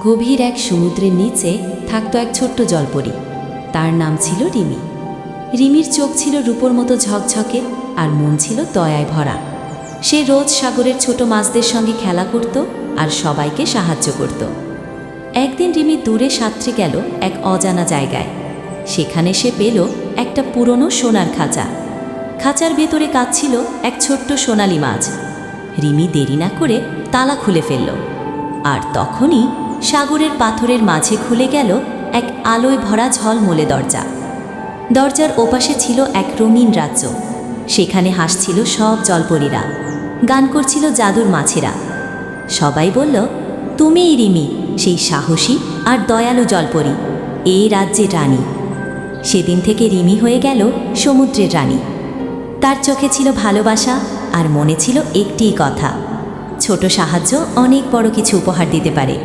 গভীর এক সমুদ্রের নিচে থাকত এক ছোট্ট জলপরী। তার নাম ছিল রিমি। রিমির চোখ ছিল রূপোর মতো ঝকঝকে আর মন ছিল দয়ায় ভরা। সে রোজ সাগরের ছোট মাছদের সঙ্গে খেলা করত আর সবাইকে সাহায্য করত। একদিন রিমি দূরে সাঁতরে গেল এক অজানা জায়গায়। সেখানে সে পেল একটা পুরনো সোনার খাঁচা। খাঁচার ভেতরে কাঁদছিল এক ছোট্ট সোনালি মাছ। রিমি দেরি না করে তালা খুলে ফেলল, আর তখনই সাগরের পাথরের মাঝে খুলে গেল এক আলোয় ভরা ঝলমলে দরজা। দরজার ওপাশে ছিল এক রঙিন রাজ্য। সেখানে হাসছিল সব জলপরীরা, গান করছিল জাদুর মাছেরা। সবাই বলল, তুমিই রিমি, সেই সাহসী আর দয়ালু জলপরী, এই রাজ্যের রানী। সেদিন থেকে রিমি হয়ে গেল সমুদ্রের রানী। তার চোখে ছিল ভালোবাসা আর মনে ছিল একটিই কথা, ছোট সাহায্য অনেক বড় কিছু উপহার দিতে পারে।